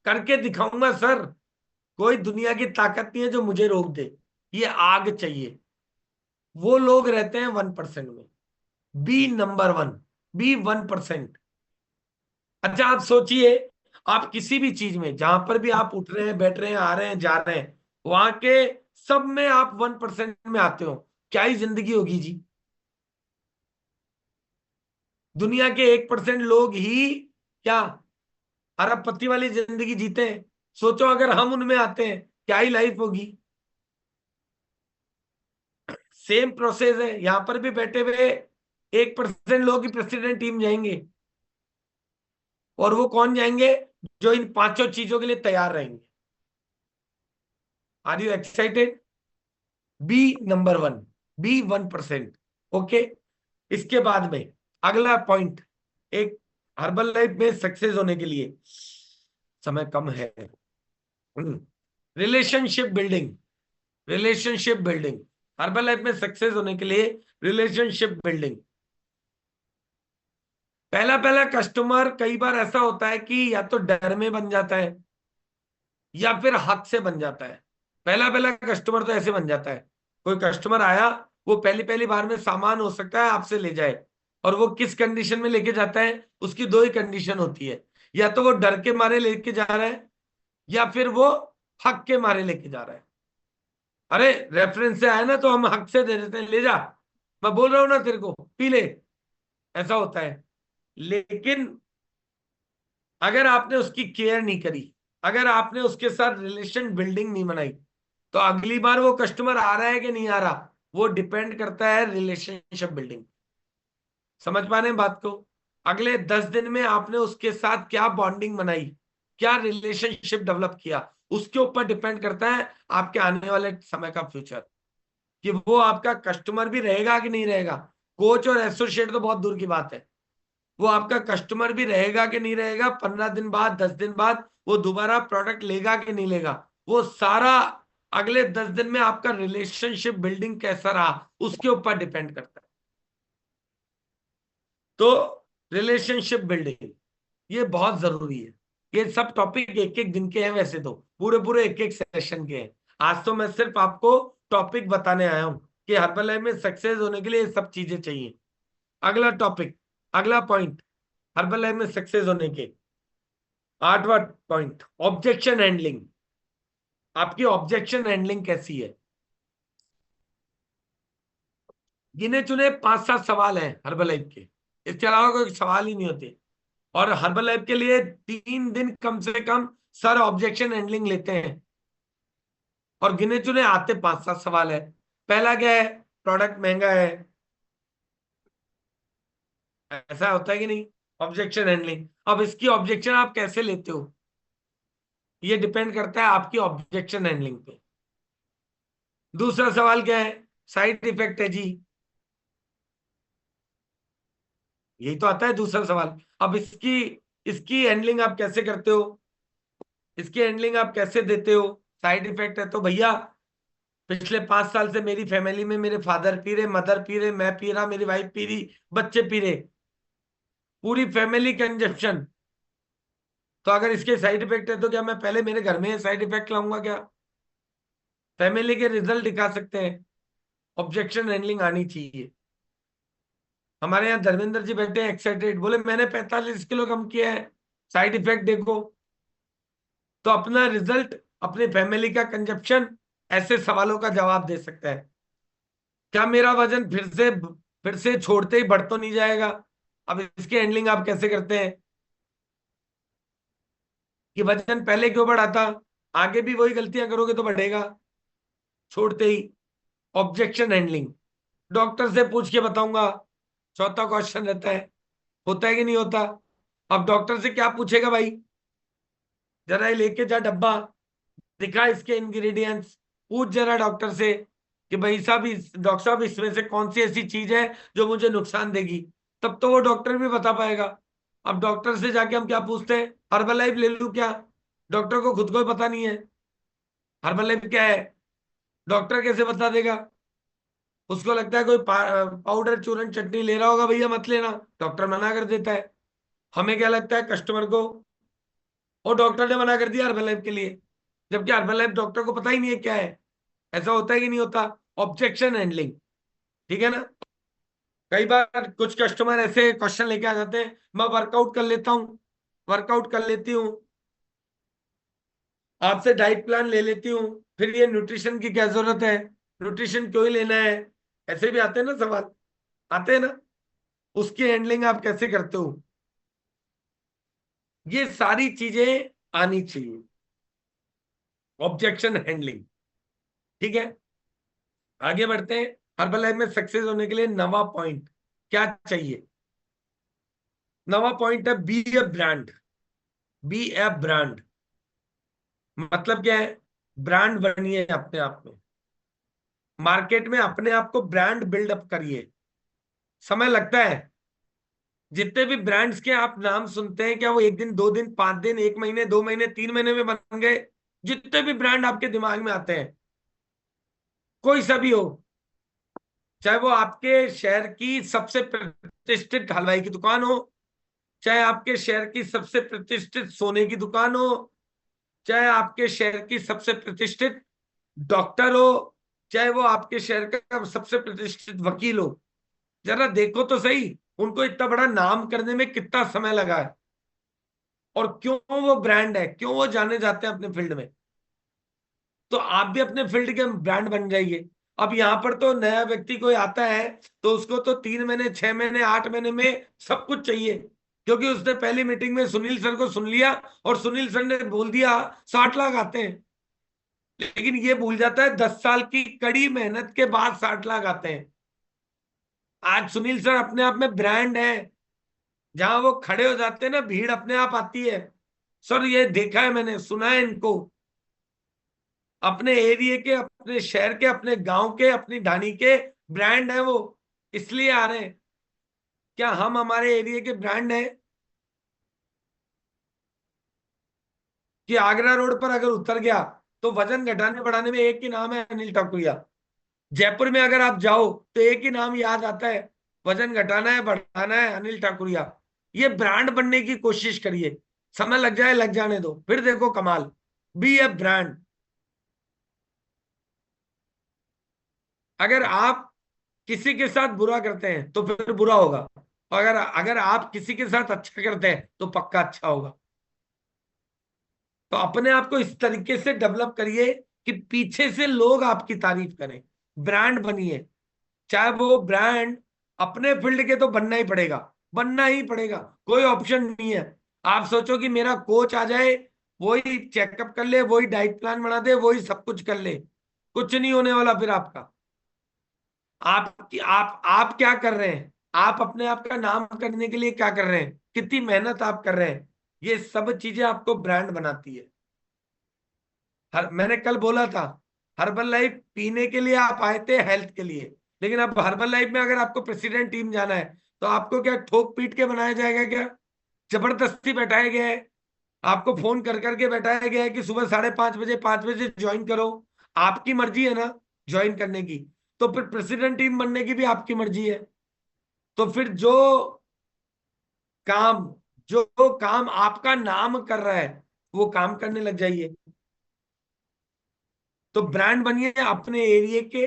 करके दिखाऊंगा सर, कोई दुनिया की ताकत नहीं है जो मुझे रोक दे, ये आग चाहिए। वो लोग रहते हैं 1% में। Be number one, be 1%। अच्छा आप सोचिए, आप किसी भी चीज में जहां पर भी आप उठ रहे हैं, बैठ रहे हैं, आ रहे हैं, जा रहे हैं, वहां के सब में आप 1% में आते हो, क्या ही जिंदगी होगी जी। दुनिया के 1% लोग ही क्या अरबपति वाली जिंदगी जीते हैं? सोचो अगर हम उनमें आते हैं, क्या ही लाइफ होगी। सेम प्रोसेस है, यहां पर भी बैठे हुए 1% लोग ही प्रेसिडेंट टीम जाएंगे। और वो कौन जाएंगे? जो इन पांचों चीजों के लिए तैयार रहेंगे। Are you excited? Be number one, be 1%। Okay. इसके बाद में अगला पॉइंट, एक हर्बल लाइफ में सक्सेस होने के लिए, समय कम है, relationship building, relationship building. Herbal life में सक्सेस होने के लिए रिलेशनशिप बिल्डिंग। पहला पहला कस्टमर कई बार ऐसा होता है कि या तो डर में बन जाता है या फिर हक से बन जाता है। पहला पहला कस्टमर तो ऐसे बन जाता है, कोई कस्टमर आया, वो पहली पहली बार में सामान हो सकता है आपसे ले जाए, और वो किस कंडीशन में लेके जाता है, उसकी दो ही कंडीशन होती है, या तो वो डर के मारे लेके जा रहा है या फिर वो हक के मारे लेके जा रहा है। अरे रेफरेंस से आया ना तो हम हक से दे देते हैं, ले जा, मैं बोल रहा हूं ना तेरे को, पी ले, ऐसा होता है। लेकिन अगर आपने उसकी केयर नहीं करी, अगर आपने उसके साथ रिलेशन बिल्डिंग नहीं बनाई, तो अगली बार वो कस्टमर आ रहा है कि नहीं आ रहा, वो डिपेंड करता है रिलेशनशिप बिल्डिंग। समझ पा रहे हैं बात को? अगले 10 दिन में आपने उसके साथ क्या बॉन्डिंग बनाई, क्या रिलेशनशिप डेवलप किया, उसके ऊपर डिपेंड करता है आपके आने वाले समय का फ्यूचर, कि वो आपका कस्टमर भी रहेगा कि नहीं रहेगा। कोच और एसोसिएट तो बहुत दूर की बात है, वो आपका कस्टमर भी रहेगा कि नहीं रहेगा, 15 दिन बाद, 10 दिन बाद वो दोबारा प्रोडक्ट लेगा कि नहीं लेगा, वो सारा अगले 10 दिन में आपका रिलेशनशिप बिल्डिंग कैसा रहा उसके ऊपर डिपेंड करता है। तो रिलेशनशिप बिल्डिंग ये बहुत जरूरी है। ये सब टॉपिक एक एक दिन के हैं, वैसे तो पूरे पूरे एक एक सेशन के हैं। आज तो मैं सिर्फ आपको टॉपिक बताने आया हूं कि हर्बल लाइफ में सक्सेस होने के लिए ये सब चीजें चाहिए। अगला टॉपिक, अगला पॉइंट, हर्बल लाइफ में सक्सेस होने के 8वां पॉइंट, ऑब्जेक्शन हैंडलिंग। आपकी ऑब्जेक्शन हैंडलिंग कैसी है? गिने चुने 5-7 सवाल हैं हर्बल लाइफ के, इसके अलावा कोई सवाल ही नहीं होते। और हर्बल लाइफ के लिए 3 दिन कम से कम सर ऑब्जेक्शन हैंडलिंग लेते हैं, और गिने चुने आते 5-7 सवाल है। पहला क्या है? प्रोडक्ट महंगा है, ऐसा होता है कि नहीं? Objection handling. अब इसकी ऑब्जेक्शन आप कैसे लेते हो, ये डिपेंड करता है आपकी ऑब्जेक्शन हैंडलिंग पे। दूसरा सवाल क्या है? साइड इफेक्ट है जी, यही तो आता है दूसरा सवाल। अब इसकी इसकी हैंडलिंग आप कैसे करते हो, इसकी हैंडलिंग आप कैसे देते हो? साइड इफेक्ट है तो भैया, पिछले 5 साल से मेरी फैमिली में मेरे फादर पी रहे, मदर पी रहे, मैं पी रहा, मेरी वाइफ पी रही, बच्चे पी रहे, पूरी फैमिली कंजप्शन। तो अगर इसके साइड इफेक्ट है तो क्या मैं पहले मेरे घर में साइड इफेक्ट लाऊंगा क्या? फैमिली के रिजल्ट दिखा सकते हैं। ऑब्जेक्शन हैंडलिंग आनी चाहिए। हमारे यहाँ धर्मेंद्र जी बैठे हैं एक्साइटेड, बोले मैंने 45 किलो कम किया है, साइड इफेक्ट देखो। तो अपना रिजल्ट, अपने फैमिली का कंजप्शन ऐसे सवालों का जवाब दे सकता है। क्या मेरा वजन फिर से छोड़ते ही बढ़ तो नहीं जाएगा? अब इसकी हैंडलिंग आप कैसे करते हैं कि वजन पहले क्यों बढ़ा था, आगे भी वही गलतियां करोगे तो बढ़ेगा छोड़ते ही। ऑब्जेक्शन हैंडलिंग, डॉक्टर से पूछ के बताऊंगा, चौथा क्वेश्चन रहता है। होता है कि नहीं होता? अब डॉक्टर से क्या पूछेगा भाई? जरा ये लेके जा डब्बा, दिखा इसके इंग्रेडिएंट्स, पूछ जरा डॉक्टर से कि भाई साहब डॉक्टर साहब इसमें से कौन सी ऐसी चीज है जो मुझे नुकसान देगी। तब तो वो डॉक्टर भी बता पाएगा। अब डॉक्टर से जाके हम क्या पूछते हैं, हर्बल लाइफ ले लूं क्या? डॉक्टर को खुद को ही पता नहीं है हर्बल लाइफ क्या है। डॉक्टर कैसे बता देगा? उसको लगता है कोई पाउडर चूरन चटनी ले रहा होगा, भैया मत लेना, डॉक्टर मना कर देता है। हमें क्या लगता है कस्टमर को, और डॉक्टर ने मना कर दिया हर्बल लाइफ के लिए, जबकि हर्बल लाइफ डॉक्टर को पता ही नहीं है क्या है। ऐसा होता है कि नहीं होता? ऑब्जेक्शन हैंडलिंग, ठीक है ना? कई बार कुछ कस्टमर ऐसे क्वेश्चन लेके आ जाते हैं, मैं वर्कआउट कर लेता हूँ, वर्कआउट कर लेती हूँ, आपसे डाइट प्लान ले लेती हूँ, फिर ये न्यूट्रिशन की क्या जरूरत है, न्यूट्रिशन क्यों ही लेना है? ऐसे भी आते हैं ना सवाल, आते हैं ना? उसकी हैंडलिंग आप कैसे करते हो? ये सारी चीजें आनी चाहिए, ऑब्जेक्शन हैंडलिंग, ठीक है? आगे बढ़ते हैं। हर्बल लाइफ में सक्सेस होने के लिए नवा पॉइंट क्या चाहिए? नवा पॉइंट है be a brand. Be a brand मतलब क्या है? ब्रांड बनिए अपने आप में, मार्केट में अपने आप को ब्रांड बिल्डअप करिए। समय लगता है। जितने भी ब्रांड्स के आप नाम सुनते हैं, क्या वो एक दिन, दो दिन, 5 दिन, 1 महीने, 2 महीने, 3 महीने में बन गए? जितने भी ब्रांड आपके दिमाग में आते हैं, कोई सा भी हो, चाहे वो आपके शहर की सबसे प्रतिष्ठित हलवाई की दुकान हो, चाहे आपके शहर की सबसे प्रतिष्ठित सोने की दुकान हो, चाहे आपके शहर की सबसे प्रतिष्ठित डॉक्टर हो, चाहे वो आपके शहर का सबसे प्रतिष्ठित वकील हो, जरा देखो तो सही उनको इतना बड़ा नाम करने में कितना समय लगा है, और क्यों वो ब्रांड है, क्यों वो जाने जाते हैं अपने फील्ड में। तो आप भी अपने फील्ड के ब्रांड बन जाइए। अब यहाँ पर तो नया व्यक्ति कोई आता है तो उसको तो 3 महीने, 6 महीने, 8 महीने में सब कुछ चाहिए, क्योंकि उसने पहली मीटिंग में सुनील सर को सुन लिया और सुनील सर ने बोल दिया 60 लाख आते हैं। लेकिन ये भूल जाता है 10 साल की कड़ी मेहनत के बाद 60 लाख आते हैं। आज सुनील सर अपने आप में ब्रांड है, जहां वो खड़े हो जाते हैं ना, भीड़ अपने आप आती है। सर ये देखा है मैंने, सुना है इनको, अपने एरिया के, अपने शहर के, अपने गांव के, अपनी ढाणी के ब्रांड है वो, इसलिए आ रहे हैं। क्या हम हमारे एरिया के ब्रांड हैं? कि आगरा रोड पर अगर उतर गया तो वजन घटाने बढ़ाने में एक ही नाम है, अनिल ठाकुरिया। जयपुर में अगर आप जाओ तो एक ही नाम याद आता है, वजन घटाना है, बढ़ाना है, अनिल ठाकुरिया। ये ब्रांड बनने की कोशिश करिए, समय लग जाए, लग जाने दो, फिर देखो कमाल। Be a brand. अगर आप किसी के साथ बुरा करते हैं तो फिर बुरा होगा, और अगर अगर आप किसी के साथ अच्छा करते हैं तो पक्का अच्छा होगा। तो अपने आप को इस तरीके से डेवलप करिए कि पीछे से लोग आपकी तारीफ करें, ब्रांड बनिए। चाहे वो ब्रांड अपने फील्ड के, तो बनना ही पड़ेगा, बनना ही पड़ेगा, कोई ऑप्शन नहीं है। आप सोचो कि मेरा कोच आ जाए, वही चेकअप कर ले, वही डाइट प्लान बना दे, वही सब कुछ कर ले, कुछ नहीं होने वाला फिर आपका। आप क्या कर रहे हैं? आप अपने आप का नाम करने के लिए क्या कर रहे हैं? कितनी मेहनत आप कर रहे हैं? ये सब चीजें आपको ब्रांड बनाती है। मैंने कल बोला था, हर्बल लाइफ पीने के लिए आप आए थे, हेल्थ के लिए। लेकिन अब हर्बल लाइफ में अगर आपको प्रेसिडेंट टीम जाना है तो आपको क्या ठोक पीट के बनाया जाएगा क्या? जबरदस्ती बैठाया गया है, आपको फोन कर करके बैठाया गया है कि सुबह 5:30 बजे, 5 बजे ज्वाइन करो। आपकी मर्जी है ना ज्वाइन करने की, तो फिर प्रेसिडेंट टीम बनने की भी आपकी मर्जी है। तो फिर काम जो काम आपका नाम कर रहा है वो काम करने लग जाइए। तो ब्रांड बनिए अपने एरिया के,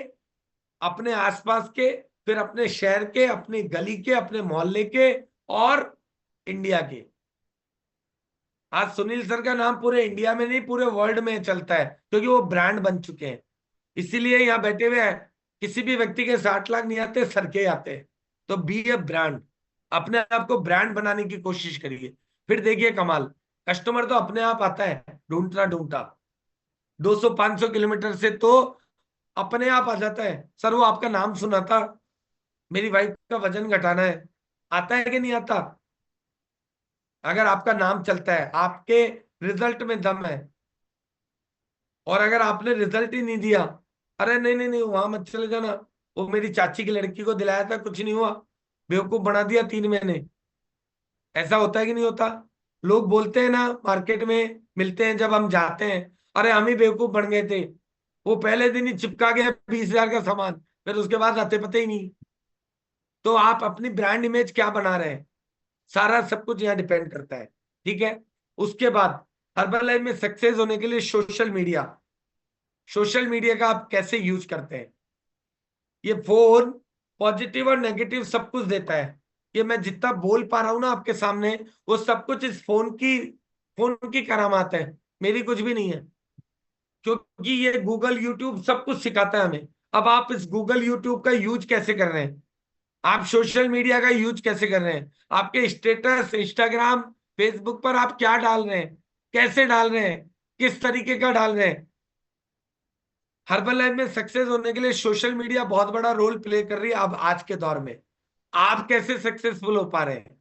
अपने आसपास के, फिर अपने शहर के, अपनी गली के, अपने मोहल्ले के, और इंडिया के। आज सुनील सर का नाम पूरे इंडिया में नहीं, पूरे वर्ल्ड में चलता है, क्योंकि वो ब्रांड बन चुके हैं। इसीलिए यहाँ बैठे हुए हैं किसी भी व्यक्ति के 60 लाख नहीं आते, सर के आते हैं। तो बी ए ब्रांड, अपने आप को ब्रांड बनाने की कोशिश करिए, फिर देखिए कमाल। कस्टमर तो अपने आप आता है, ढूंढता ढूंढता 200-500 किलोमीटर से तो अपने आप आ जाता है। सर वो आपका नाम सुना था, मेरी वाइफ का वजन घटाना है। आता है कि नहीं आता? अगर आपका नाम चलता है, आपके रिजल्ट में दम है। और अगर आपने रिजल्ट ही नहीं दिया, अरे नहीं नहीं नहीं वहां मत चले जाना, वो मेरी चाची की लड़की को दिलाया था, कुछ नहीं हुआ, बेवकूफ बना दिया 3 महीने। ऐसा होता है कि नहीं होता? लोग बोलते हैं ना, मार्केट में मिलते हैं जब हम जाते हैं, अरे हम ही बेवकूफ बन गए थे, वो पहले दिन ही चिपका गया 20,000 का सामान, फिर उसके बाद आते पते ही नहीं। तो आप अपनी ब्रांड इमेज क्या बना रहे हैं, सारा सब कुछ यहाँ डिपेंड करता है। ठीक है। उसके बाद हर्बल लाइफ में सक्सेस होने के लिए सोशल मीडिया, सोशल मीडिया का आप कैसे यूज करते हैं। ये फोन पॉजिटिव और नेगेटिव सब कुछ देता है। ये मैं जितना बोल पा रहा हूं ना आपके सामने, वो सब कुछ इस फोन की करामात है, मेरी कुछ भी नहीं है। क्योंकि ये गूगल यूट्यूब सब कुछ सिखाता है हमें। अब आप इस गूगल यूट्यूब का यूज कैसे कर रहे हैं, आप सोशल मीडिया का यूज कैसे कर रहे हैं, आपके स्टेटस इंस्टाग्राम फेसबुक पर आप क्या डाल रहे हैं, कैसे डाल रहे हैं, किस तरीके का डाल रहे हैं। हर्बल लाइफ में सक्सेस होने के लिए सोशल मीडिया बहुत बड़ा रोल प्ले कर रही है। अब आज के दौर में आप कैसे सक्सेसफुल हो पा रहे हैं?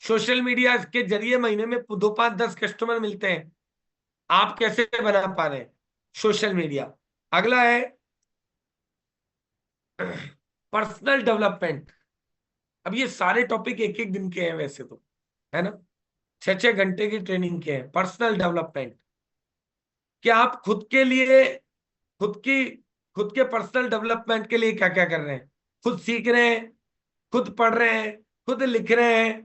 सोशल मीडिया के जरिए महीने में 2 5 10 कस्टमर मिलते हैं, आप कैसे बना पा रहे हैं सोशल मीडिया? अगला है पर्सनल डेवलपमेंट। अब ये सारे टॉपिक एक एक दिन के हैं वैसे तो, है ना, 6 6 घंटे की ट्रेनिंग के हैं। पर्सनल डेवलपमेंट, कि आप खुद के लिए, खुद की खुद के पर्सनल डेवलपमेंट के लिए क्या क्या कर रहे हैं। खुद सीख रहे हैं, खुद पढ़ रहे हैं, खुद लिख रहे हैं,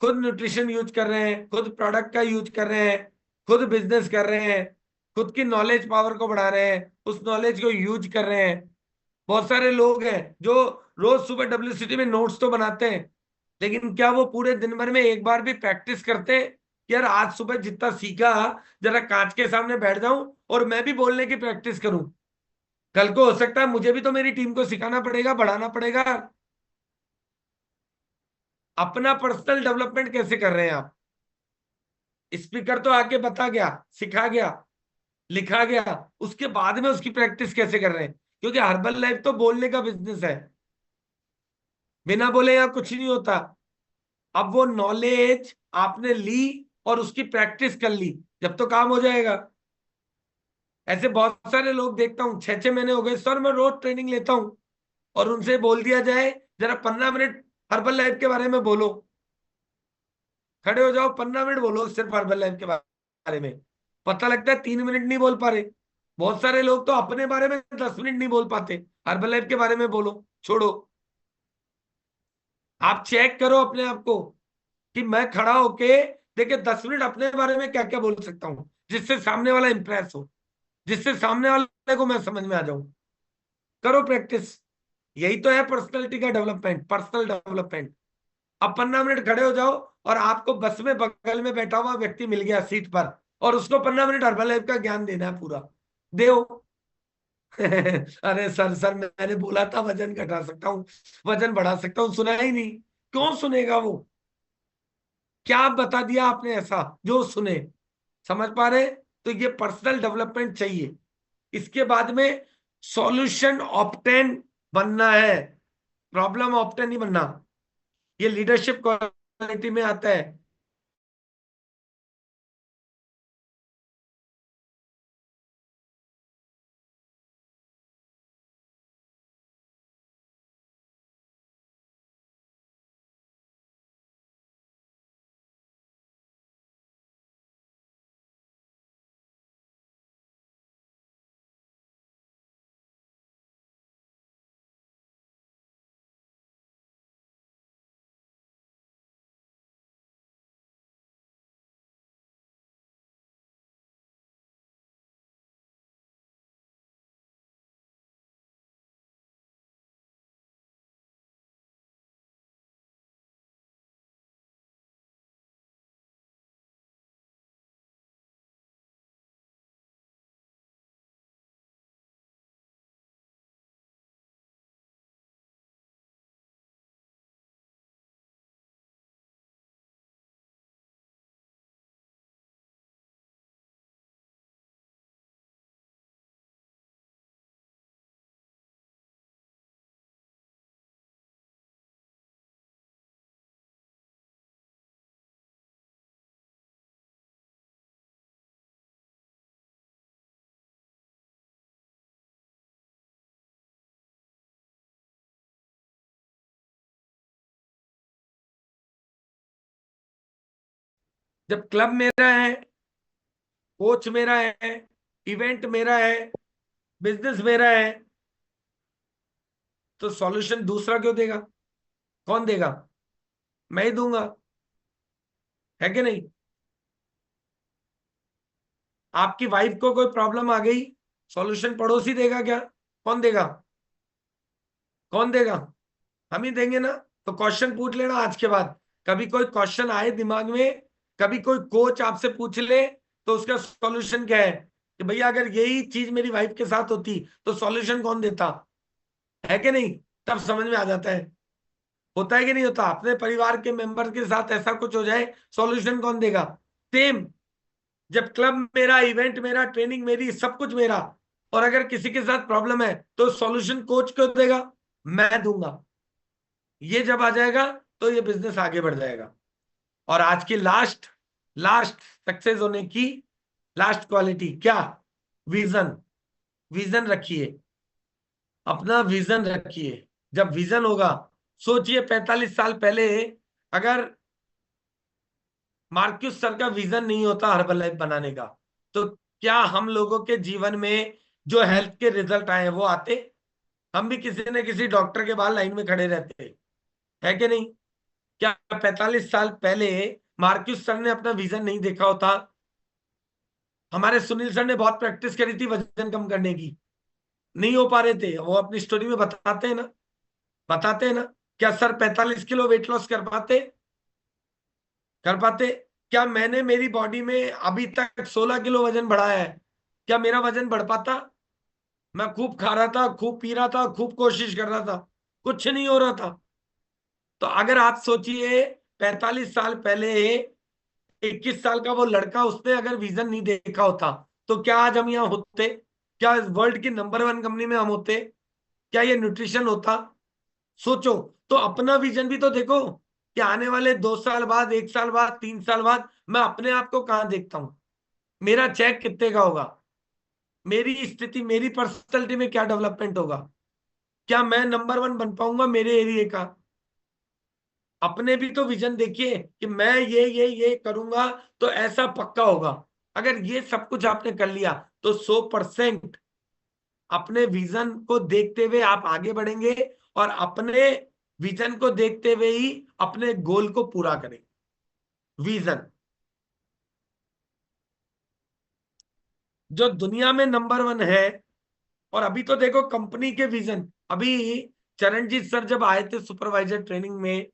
खुद न्यूट्रिशन यूज कर रहे हैं, खुद प्रोडक्ट का यूज कर रहे हैं, खुद बिजनेस कर रहे हैं, खुद की नॉलेज पावर को बढ़ा रहे हैं, उस नॉलेज को यूज कर रहे हैं। बहुत सारे लोग हैं जो रोज सुबह डब्ल्यूसीटी में नोट्स तो बनाते हैं, लेकिन क्या वो पूरे दिन भर में एक बार भी प्रैक्टिस करते हैं कि यार आज सुबह जितना सीखा, जरा कांच के सामने बैठ जाऊं और मैं भी बोलने की प्रैक्टिस करूं। कल को हो सकता है मुझे भी तो मेरी टीम को सिखाना पड़ेगा, बढ़ाना पड़ेगा। अपना पर्सनल डेवलपमेंट कैसे कर रहे हैं आप? स्पीकर तो आके बता गया, सिखा गया, लिखा गया, उसके बाद में उसकी प्रैक्टिस कैसे कर रहे हैं? क्योंकि हर्बल लाइफ तो बोलने का बिजनेस है, बिना बोले यहाँ कुछ नहीं होता। अब वो नॉलेज आपने ली और उसकी प्रैक्टिस कर ली, जब तो काम हो जाएगा। ऐसे बहुत सारे लोग देखता हूँ, 6 6 महीने हो गए सर मैं रोज ट्रेनिंग लेता हूँ, और उनसे बोल दिया जाए जरा 15 मिनट हर्बल लाइफ के बारे में बोलो, खड़े हो जाओ 15 मिनट बोलो सिर्फ हर्बल लाइफ के बारे में, पता लगता है 3 मिनट नहीं बोल पा रहे। बहुत सारे लोग तो अपने बारे में 10 मिनट नहीं बोल पाते, हर्बल लाइफ के बारे में बोलो, छोड़ो। आप चेक करो अपने आप को कि मैं खड़ा होके देखिए 10 मिनट अपने बारे में क्या क्या बोल सकता हूँ, जिससे सामने वाला इंप्रेस हो, जिससे सामने वाले को मैं समझ में आ जाऊं। करो प्रैक्टिस, यही तो है पर्सनैलिटी का डेवलपमेंट, पर्सनल डेवलपमेंट। अब 15 मिनट खड़े हो जाओ, और आपको बस में बगल में बैठा हुआ व्यक्ति मिल गया सीट पर, और उसको 15 मिनट हर्बल लाइफ का ज्ञान देना है पूरा, दो। अरे सर सर मैंने बोला था वजन घटा सकता हूँ, वजन बढ़ा सकता हूँ, सुना ही नहीं। क्यों सुनेगा वो? क्या बता दिया आपने ऐसा जो सुने? समझ पा रहे? तो ये पर्सनल डेवलपमेंट चाहिए। इसके बाद में सॉल्यूशन ऑप्टेन बनना है, प्रॉब्लम ऑप्टेन नहीं बनना। ये लीडरशिप क्वालिटी में आता है। जब क्लब मेरा है, कोच मेरा है, इवेंट मेरा है, बिजनेस मेरा है, तो सॉल्यूशन दूसरा क्यों देगा? कौन देगा? मैं ही दूंगा, है कि नहीं? आपकी वाइफ को कोई प्रॉब्लम आ गई, सॉल्यूशन पड़ोसी देगा क्या? कौन देगा? कौन देगा? हम ही देंगे ना। तो क्वेश्चन पूछ लेना आज के बाद, कभी कोई क्वेश्चन आए दिमाग में, कभी कोई कोच आपसे पूछ ले, तो उसका सॉल्यूशन क्या है कि भैया अगर यही चीज मेरी वाइफ के साथ होती तो सॉल्यूशन कौन देता, है कि नहीं? तब समझ में आ जाता है। होता है कि नहीं होता? अपने परिवार के मेंबर के साथ ऐसा कुछ हो जाए, सॉल्यूशन कौन देगा? सेम, जब क्लब मेरा, इवेंट मेरा, ट्रेनिंग मेरी, सब कुछ मेरा, और अगर किसी के साथ प्रॉब्लम है तो सॉल्यूशन कोच क्यों देगा? मैं दूंगा। ये जब आ जाएगा तो ये बिजनेस आगे बढ़ जाएगा। और आज की लास्ट लास्ट सक्सेस होने की लास्ट क्वालिटी क्या? विजन। विजन रखिए, अपना विजन रखिए। जब विजन होगा, सोचिए 45 साल पहले अगर मार्क्यूस सर का विजन नहीं होता हर्बल लाइफ बनाने का, तो क्या हम लोगों के जीवन में जो हेल्थ के रिजल्ट आए वो आते? हम भी किसी न किसी डॉक्टर के बाद लाइन में खड़े रहते, है कि नहीं? क्या 45 साल पहले मार्क्यूस सर ने अपना विजन नहीं देखा होता? हमारे सुनील सर ने बहुत प्रैक्टिस करी थी वजन कम करने की, नहीं हो पा रहे थे, वो अपनी स्टोरी में बताते हैं ना, बताते हैं ना। क्या सर 45 किलो वेट लॉस कर पाते? कर पाते? क्या मैंने मेरी बॉडी में अभी तक 16 किलो वजन बढ़ाया है, क्या मेरा वजन बढ़ पाता? मैं खूब खा रहा था, खूब पी रहा था, खूब कोशिश कर रहा था, कुछ नहीं हो रहा था। तो अगर आप सोचिए 45 साल पहले 21 साल का वो लड़का, उसने अगर विजन नहीं देखा होता तो क्या आज हम यहाँ होते? क्या वर्ल्ड की नंबर 1 कंपनी में हम होते? क्या ये न्यूट्रिशन होता? सोचो। तो अपना विजन भी तो देखो कि आने वाले 2 साल बाद, 1 साल बाद, 3 साल बाद मैं अपने आप को कहाँ देखता हूं, मेरा चेक कितने का होगा, मेरी स्थिति, मेरी पर्सनैलिटी में क्या डेवलपमेंट होगा, क्या मैं नंबर 1 बन पाऊंगा मेरे एरिया का? अपने भी तो विजन देखिए कि मैं ये करूंगा तो ऐसा पक्का होगा। अगर ये सब कुछ आपने कर लिया तो 100% अपने विजन को देखते हुए आप आगे बढ़ेंगे, और अपने विजन को देखते हुए ही अपने गोल को पूरा करेंगे। विजन, जो दुनिया में नंबर 1 है। और अभी तो देखो कंपनी के विजन, अभी चरणजीत सर जब आए थे सुपरवाइजर ट्रेनिंग में,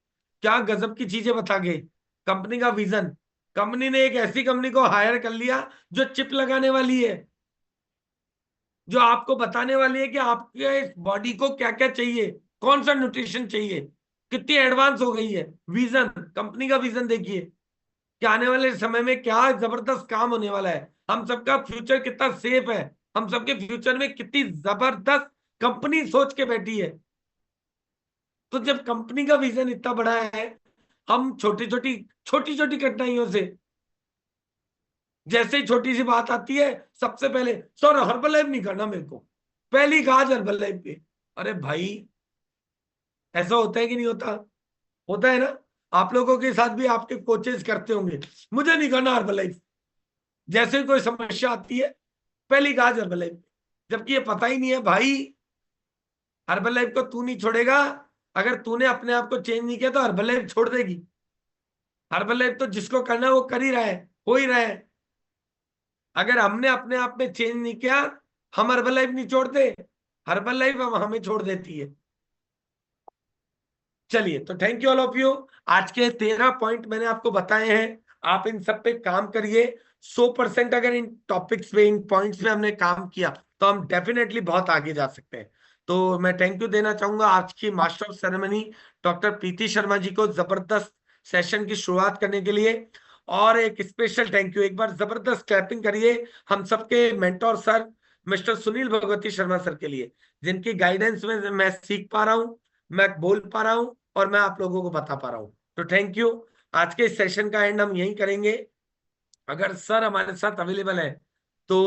क्या गजब की चीजें बता गए। कंपनी का विजन, कंपनी ने एक ऐसी कंपनी को हायर कर लिया जो चिप लगाने वाली है, जो आपको बताने वाली है कि आपके बॉडी को क्या क्या चाहिए, कौन सा न्यूट्रिशन चाहिए, कितनी एडवांस हो गई है। विजन, कंपनी का विजन देखिए कि आने वाले समय में क्या जबरदस्त काम होने वाला है, हम सबका फ्यूचर कितना सेफ है, हम सबके फ्यूचर में कितनी जबरदस्त कंपनी सोच के बैठी है। तो जब कंपनी का विजन इतना बड़ा है, हम छोटी छोटी कठिनाइयों से, जैसे ही छोटी सी बात आती है, सबसे पहले सर हर्बल लाइफ नहीं करना मेरे को, पहली गाज हर्बल लाइफ पे। अरे भाई, ऐसा होता है कि नहीं होता? होता है ना। आप लोगों के साथ भी आपके कोचेस करते होंगे, मुझे नहीं करना हर्बल लाइफ, जैसे ही कोई समस्या आती है पहली गाज हर्बल लाइफ, जबकि ये पता ही नहीं है भाई, हर्बल लाइफ को तू नहीं छोड़ेगा। अगर तूने अपने आप को चेंज नहीं किया तो हर्बल लाइफ छोड़ देगी। हर्बल लाइफ तो जिसको करना है वो कर ही रहा है, हो ही रहा है। अगर हमने अपने आप में चेंज नहीं किया, हम हर्बल लाइफ नहीं छोड़ते, हर्बल लाइफ हम हमें छोड़ देती है। चलिए, तो thank you all of you. आज के 13 पॉइंट मैंने आपको बताए हैं, आप इन सब पे काम करिए। 100% अगर इन टॉपिक्स पे, इन पॉइंट्स पे हमने काम किया तो हम डेफिनेटली बहुत आगे जा सकते हैं। तो मैं थैंक यू देना चाहूंगा आज की मास्टर ऑफ सेरेमनी डॉक्टर प्रीति शर्मा जी को, जबरदस्त सेशन की शुरुआत करने के लिए। और एक स्पेशल थैंक यू, एक बार जबरदस्त क्लैपिंग करिए हम सबके mentor sir mister Sunil Bhagwati Sharma sir के लिए, जिनकी गाइडेंस में मैं सीख पा रहा हूँ, मैं बोल पा रहा हूँ, और मैं आप लोगों को बता पा रहा हूँ। तो थैंक यू। आज के इस सेशन का एंड हम यहीं करेंगे। अगर सर हमारे साथ अवेलेबल है तो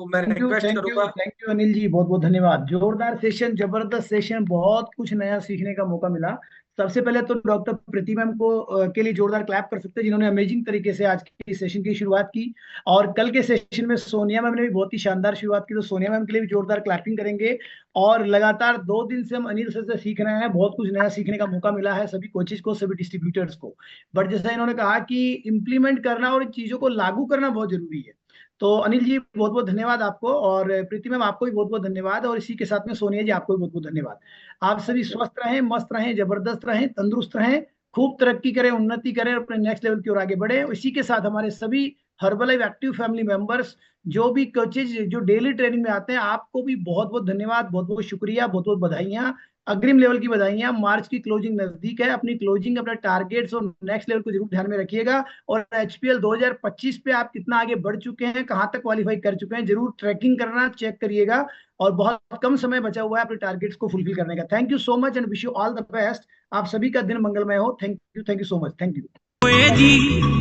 मैं thank you, request thank you, करूंगा। थैंक यू अनिल जी, बहुत बहुत धन्यवाद। जोरदार सेशन, जबरदस्त सेशन, बहुत कुछ नया सीखने का मौका मिला। सबसे पहले तो डॉक्टर प्रीति मैम को के लिए जोरदार क्लैप कर सकते हैं, जिन्होंने अमेजिंग तरीके से आज के सेशन की शुरुआत की। और कल के सेशन में सोनिया मैम ने भी बहुत ही शानदार शुरुआत की, तो सोनिया मैम के लिए भी जोरदार क्लैपिंग करेंगे। और लगातार 2 दिन से हम अनिल सर से सीख रहे हैं, बहुत कुछ नया सीखने का मौका मिला है सभी कोचेज को, सभी डिस्ट्रीब्यूटर्स को। बट जैसा इन्होंने कहा कि इम्प्लीमेंट करना और इन चीजों को लागू करना बहुत जरूरी है। तो अनिल जी बहुत बहुत धन्यवाद आपको, और प्रीति मैम आपको भी बहुत बहुत धन्यवाद, और इसी के साथ में सोनिया जी आपको भी बहुत बहुत धन्यवाद। आप सभी स्वस्थ रहें, मस्त रहें, जबरदस्त रहें, तंदुरुस्त रहें, खूब तरक्की करें, उन्नति करें, अपने नेक्स्ट लेवल की ओर आगे बढ़े। इसी के साथ हमारे सभी हर्बलाइफ एक्टिव फैमिली मेंबर्स, जो भी कोचेज जो डेली ट्रेनिंग में आते हैं, आपको भी बहुत बहुत धन्यवाद, बहुत बहुत शुक्रिया, बहुत बहुत बधाइयाँ, अग्रिम लेवल की बधाइयाँ। मार्च की क्लोजिंग नजदीक है, अपनी क्लोजिंग, अपने टारगेट्स और नेक्स्ट लेवल को जरूर ध्यान में रखिएगा। और एचपीएल 2025 पे आप कितना आगे बढ़ चुके हैं, कहाँ तक क्वालिफाई कर चुके हैं, जरूर ट्रैकिंग करना, चेक करिएगा। और बहुत कम समय बचा हुआ है अपने टारगेट्स को फुलफिल करने का। Thank you so much and wish you all the best. आप सभी का दिन मंगलमय हो। Thank you so much. Thank you. ਹੋਏ ਜੀ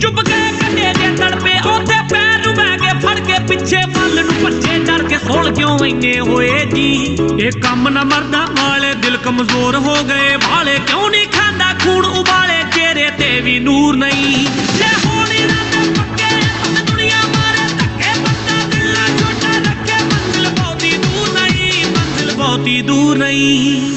ਚੁੱਪ ਕੇ ਕੰਡੇ ਦੇ ਤੜਪੇ ਉੱਥੇ ਪੈਰ ਨੂੰ ਬਹਿ ਕੇ ਫੜ ਕੇ ਪਿੱਛੇ ਵੱਲ ਨੂੰ ਭੱਜੇ ਡਰ ਕੇ ਸੋਲ ਕਿਉਂ ਇੰਨੇ ਹੋਏ ਜੀ ਇਹ ਕੰਮ ਨਾ ਮਰਦਾਂ ਵਾਲੇ ਦਿਲ ਕਮਜ਼ੋਰ ਹੋ ਗਏ ਵਾਲੇ ਕਿਉਂ ਨਹੀਂ ਖਾਂਦਾ ਖੂਨ ਉਬਾਲੇ ਚਿਹਰੇ ਤੇ ਵੀ ਨੂਰ ਨਹੀਂ ਲੈ ਹੋਣੀ ਨਾ ਤੇ ਪੱਕੇ ਪੱਤ ਦੁਨੀਆ ਮਾਰੇ ਧੱਕੇ ਬੰਦਾ ਦਿਲ ਨਾ ਛੋਟਾ ਰੱਖੇ ਮੰਜ਼ਿਲ ਬਹੁਤੀ ਦੂਰ ਨਹੀਂ